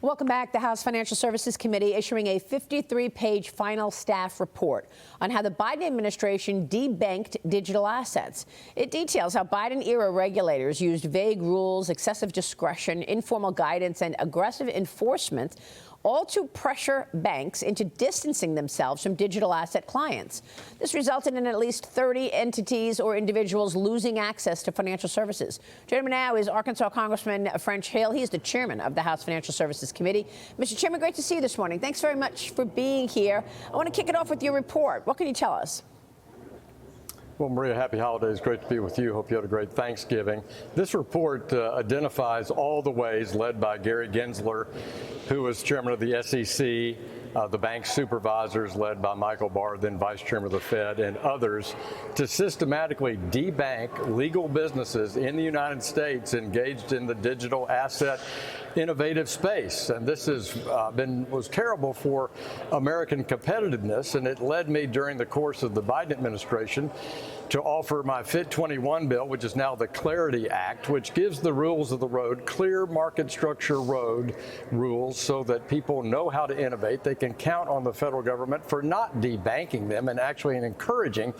Welcome back. The House Financial Services Committee issuing a 53-page final staff report on how the Biden administration debanked digital assets. It details how Biden-era regulators used vague rules, excessive discretion, informal guidance, and aggressive enforcement, all to pressure banks into distancing themselves from digital asset clients. This resulted in at least 30 entities or individuals losing access to financial services. Joining me now is Arkansas Congressman French Hill. He's the chairman of the House Financial Services Committee. Mr. Chairman, great to see you this morning. Thanks very much for being here. I want to kick it off with your report. What can you tell us? Well, Maria, happy holidays. Great to be with you. Hope you had a great Thanksgiving. This report identifies all the ways, led by Gary Gensler, who was chairman of the SEC, the bank supervisors led by Michael Barr, then vice chairman of the Fed, and others, to systematically debank legal businesses in the United States engaged in the digital asset innovative space. And this was terrible for American competitiveness, and it led me during the course of the Biden administration to offer my Fit 21 bill, which is now the Clarity Act, which gives the rules of the road, clear market structure road rules, so that people know how to innovate. They can count on the federal government for not debanking them and actually encouraging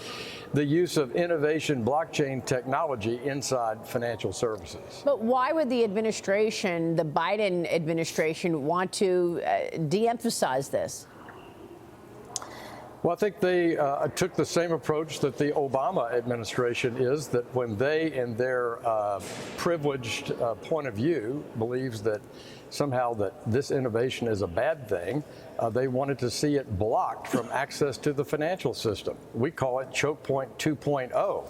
the use of innovation blockchain technology inside financial services. But why would the administration, the Biden administration, want to de-emphasize this? Well, I think they took the same approach that the Obama administration is, that when they, in their privileged point of view, believes that somehow that this innovation is a bad thing, they wanted to see it blocked from access to the financial system. We call it Choke Point 2.0.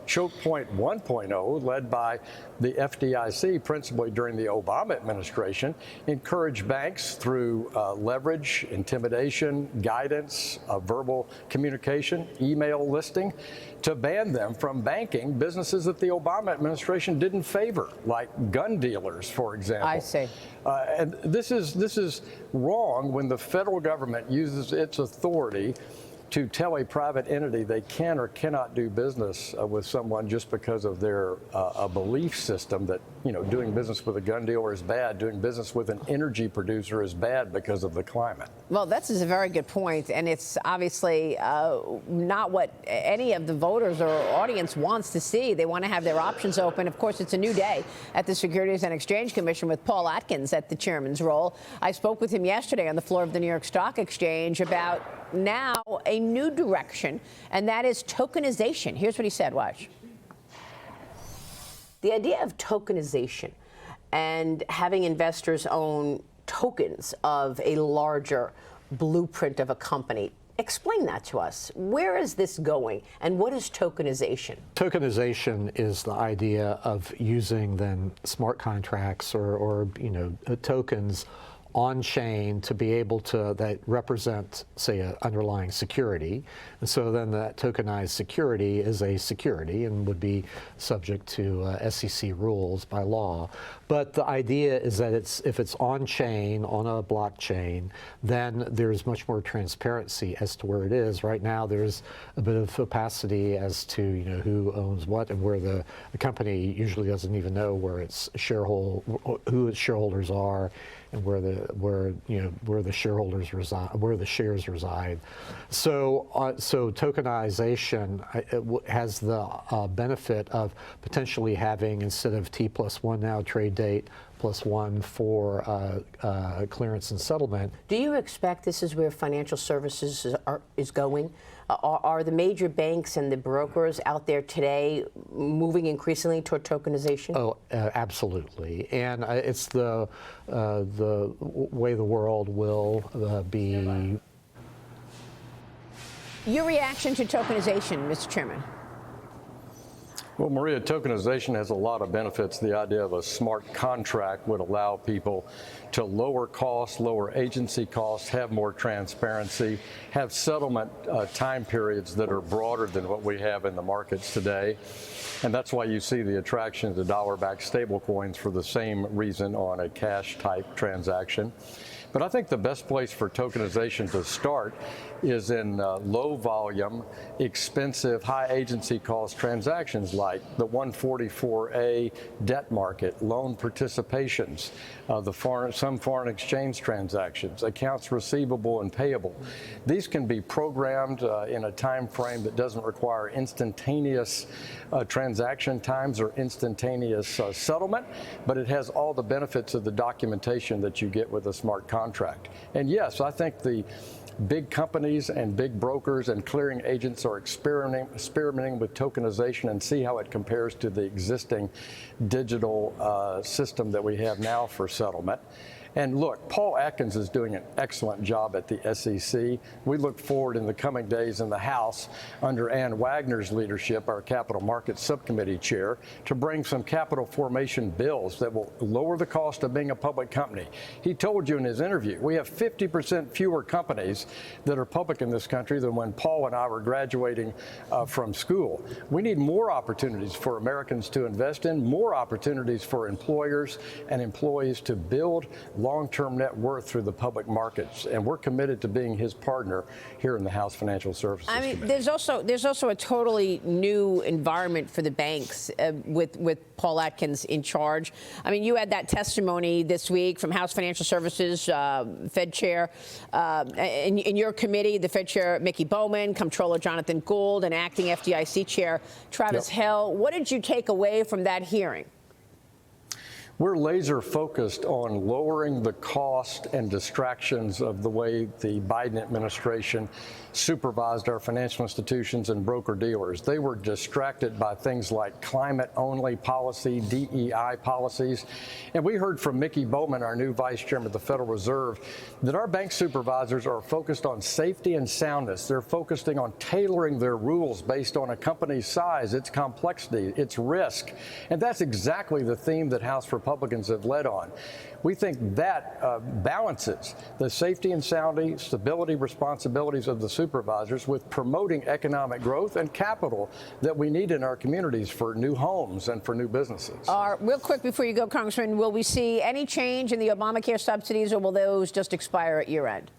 Choke Point 1.0, led by the FDIC, principally during the Obama administration, encouraged banks through leverage, intimidation, guidance, verbal communication, email listing, to ban them from banking businesses that the Obama administration didn't favor, like gun dealers, for example. I see. And this is wrong when the federal government uses its authority to tell a private entity they can or cannot do business with someone just because of their a belief system that, you know, doing business with a gun dealer is bad, doing business with an energy producer is bad because of the climate. Well, that's a very good point, and it's obviously not what any of the voters or audience wants to see. They want to have their options open. Of course, it's a new day at the Securities and Exchange Commission with Paul Atkins at the chairman's role. I spoke with him yesterday on the floor of the New York Stock Exchange about now a new direction, and that is tokenization. Here's what he said. Watch. The idea of tokenization and having investors own tokens of a larger blueprint of a company. Explain that to us. Where is this going, and what is tokenization? Tokenization is the idea of using then smart contracts or tokens on-chain to be able to, that represent, say, an underlying security. And so then that tokenized security is a security and would be subject to SEC rules by law. But the idea is that if it's on-chain, on a blockchain, then there's much more transparency as to where it is. Right now, there's a bit of opacity as to who owns what, and where the company usually doesn't even know where its who its shareholders are, and where the shareholders reside, where the shares reside. So tokenization has the benefit of potentially having, instead of T+1 now trade date +1 for clearance and settlement. Do you expect this is where financial services is going? Are the major banks and the brokers out there today moving increasingly toward tokenization? Oh, absolutely. And it's the way the world will be. Your reaction to tokenization, Mr. Chairman? Well, Maria, tokenization has a lot of benefits. The idea of a smart contract would allow people to lower costs, lower agency costs, have more transparency, have settlement time periods that are broader than what we have in the markets today. And that's why you see the attraction to dollar-backed stablecoins for the same reason on a cash-type transaction. But I think the best place for tokenization to start is in low volume, expensive, high agency cost transactions like the 144A debt market, loan participations, some foreign exchange transactions, accounts receivable and payable. These can be programmed in a time frame that doesn't require instantaneous transaction times or instantaneous settlement, but it has all the benefits of the documentation that you get with a smart contract. And yes, I think the big companies and big brokers and clearing agents are experimenting with tokenization and see how it compares to the existing digital system that we have now for settlement. And look, Paul Atkins is doing an excellent job at the SEC. We look forward in the coming days in the House, under Ann Wagner's leadership, our Capital Markets Subcommittee chair, to bring some capital formation bills that will lower the cost of being a public company. He told you in his interview, we have 50% fewer companies that are public in this country than when Paul and I were graduating from school. We need more opportunities for Americans to invest in, more opportunities for employers and employees to build long-term net worth through the public markets, and we're committed to being his partner here in the House Financial Services Committee. There's also a totally new environment for the banks with Paul Atkins in charge. I mean, you had that testimony this week from House Financial Services Fed Chair in your committee, the Fed Chair Mickey Bowman, Comptroller Jonathan Gould, and Acting FDIC Chair Travis Hill. What did you take away from that hearing? We're laser focused on lowering the cost and distractions of the way the Biden administration supervised our financial institutions and broker-dealers. They were distracted by things like climate-only policy, DEI policies. And we heard from Mickey Bowman, our new Vice Chairman of the Federal Reserve, that our bank supervisors are focused on safety and soundness. They're focusing on tailoring their rules based on a company's size, its complexity, its risk. And that's exactly the theme that House Republicans have led on. We think that balances the safety and soundness, stability responsibilities of the supervisors with promoting economic growth and capital that we need in our communities for new homes and for new businesses. Real quick before you go, Congressman, will we see any change in the Obamacare subsidies, or will those just expire at year end?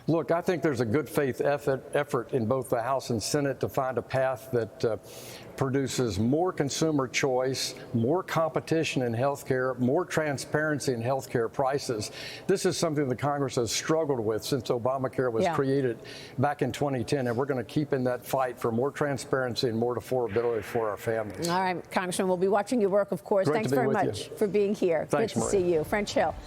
Look, I think there's a good faith effort in both the House and Senate to find a path that produces more consumer choice, more competition in health care, more transparency in health care prices. This is something the Congress has struggled with since Obamacare was created back in 2010, and we're going to keep in that fight for more transparency and more affordability for our families. All right, Congressman, we'll be watching your work, of course. Great Thanks very much for being here. Thanks, Good to see you. French Hill.